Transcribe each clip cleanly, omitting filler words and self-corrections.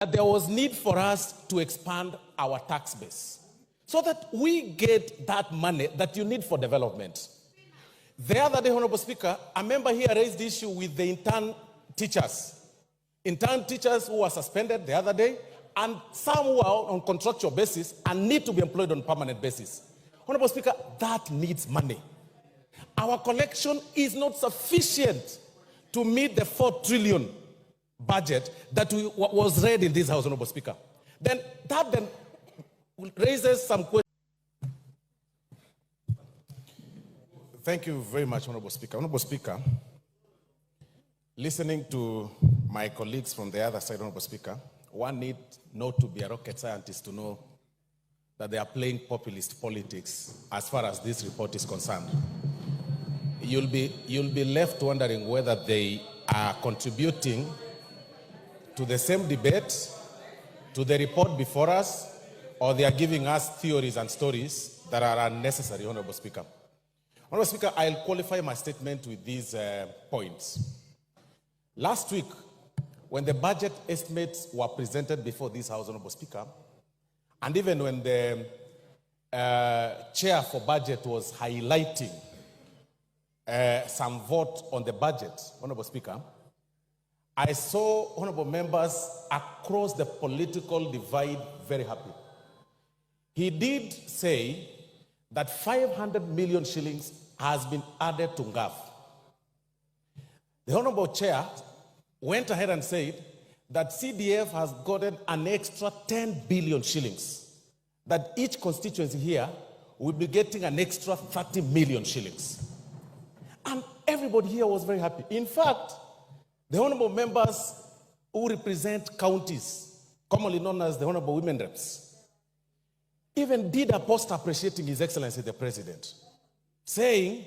that there was need for us to expand our tax base so that we get that money that you need for development. The other day, Honorable Speaker, a member here raised the issue with the intern teachers. Intern teachers who were suspended the other day, and some who are on contractual basis and need to be employed on permanent basis. Honorable Speaker, that needs money. Our collection is not sufficient to meet the 4 trillion budget that was read in this House, Honorable Speaker. Then that raises some questions. Thank you very much, Honorable Speaker. Honorable Speaker, listening to my colleagues from the other side, Honorable Speaker, one need not to be a rocket scientist to know that they are playing populist politics as far as this report is concerned. You'll be left wondering whether they are contributing to the same debate, to the report before us, or they are giving us theories and stories that are unnecessary, Honorable Speaker. Honorable Speaker, I'll qualify my statement with these points. Last week, when the budget estimates were presented before this House, Honorable Speaker, and even when the chair for budget was highlighting some vote on the budget, Honorable Speaker, I saw honorable members across the political divide very happy. He did say that 500 million shillings has been added to NGAF. The honorable chair went ahead and said that CDF has gotten an extra 10 billion shillings, that each constituency here will be getting an extra 30 million shillings. And everybody here was very happy. In fact, the honorable members who represent counties, commonly known as the honorable women reps, even did a post appreciating His Excellency the President, saying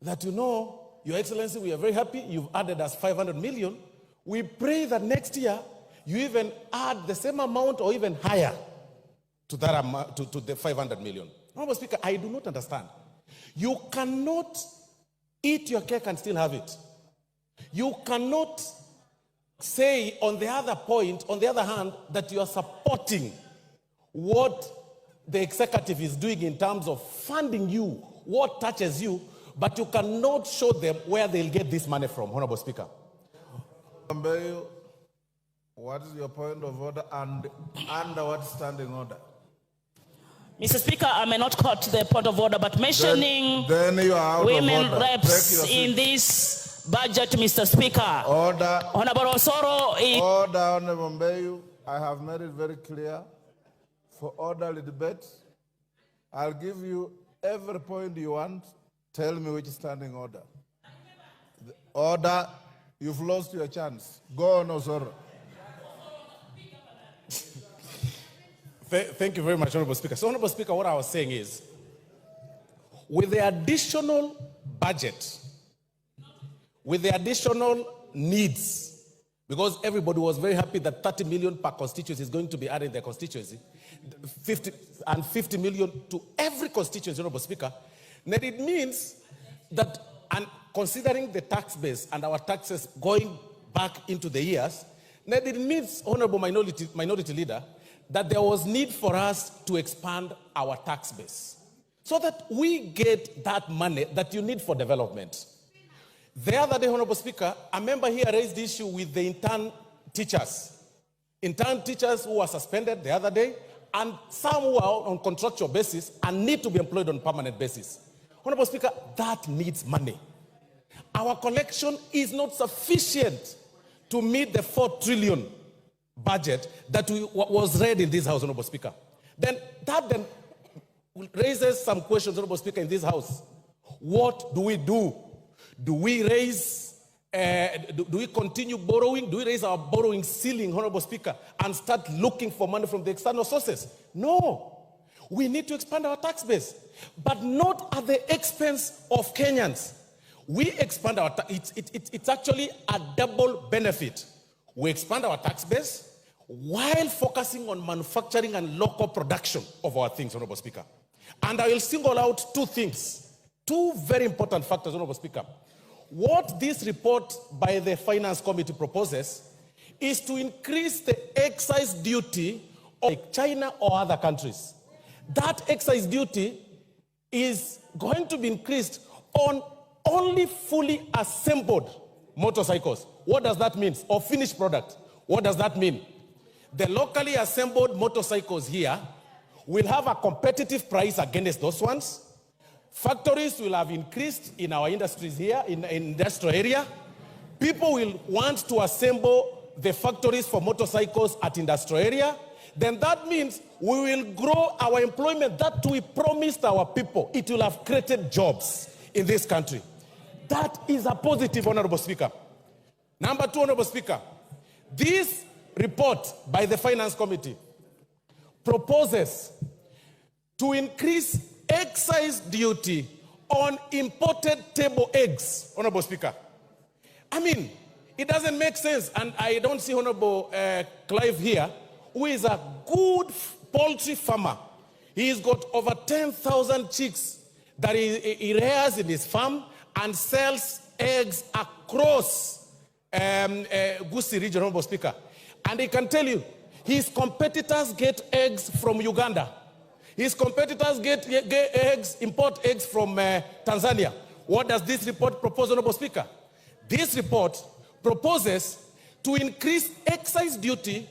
that, you know, Your Excellency, we are very happy you've added us 500 million. We pray that next year you even add the same amount or even higher to that amount, to the 500 million. Honorable Speaker, I do not understand. You cannot eat your cake and still have it. You cannot say on the other point, on the other hand, that you are supporting what the executive is doing in terms of funding you, what touches you, but you cannot show them where they'll get this money from, Honorable Speaker. What is your point of order and under what standing order? Mr. Speaker, I may not quote the point of order, but mentioning then you are out women of order. reps in this budget, Mr. Speaker. Order. Honorable Osoro. Order, Honorable Mbeyu. I have made it very clear for orderly debate. I'll give you every point you want. Tell me which standing order. The order, you've lost your chance. Go on, Osoro. Thank you very much, Honorable Speaker. So, Honorable Speaker, what I was saying is, with the additional budget, with the additional needs, because everybody was very happy that 30 million per constituency is going to be added in their constituency, 50 million to every constituency, Honorable Speaker, then it means that, and considering the tax base and our taxes going back into the years, then it means, Honorable Minority Leader, that there was need for us to expand our tax base so that we get that money that you need for development. The other day, Honorable Speaker, a member here raised the issue with the intern teachers. Intern teachers who were suspended the other day, and some who are on contractual basis and need to be employed on permanent basis. Honorable Speaker, that needs money. Our collection is not sufficient to meet the 4 trillion budget that was read in this House, Honorable Speaker. Then that raises some questions, Honorable Speaker, in this House. What do we do? Do we raise, do we continue borrowing? Do we raise our borrowing ceiling, Honorable Speaker, and start looking for money from the external sources? No. We need to expand our tax base, but not at the expense of Kenyans. We expand our tax, it's actually a double benefit. We expand our tax base while focusing on manufacturing and local production of our things, Honorable Speaker. And I will single out two things, two very important factors, Honorable Speaker. What this report by the Finance Committee proposes is to increase the excise duty of China or other countries. That excise duty is going to be increased on only fully assembled motorcycles. What does that mean? Or finished product. What does that mean? The locally assembled motorcycles here will have a competitive price against those ones. Factories will have increased in our industries here, in industrial area. People will want to assemble the factories for motorcycles at industrial area. Then that means we will grow our employment that we promised our people. It will have created jobs in this country. That is a positive, Honorable Speaker. Number two, Honorable Speaker, this report by the Finance Committee proposes to increase excise duty on imported table eggs, Honorable Speaker. I mean, it doesn't make sense, and I don't see Honorable Clive here, who is a good poultry farmer. He's got over 10,000 chicks that he rears in his farm and sells eggs across Gusii region, Honorable Speaker. And he can tell you, his competitors get eggs from Uganda. His competitors get eggs, import eggs from Tanzania. What does this report propose, Honorable Speaker? This report proposes to increase excise duty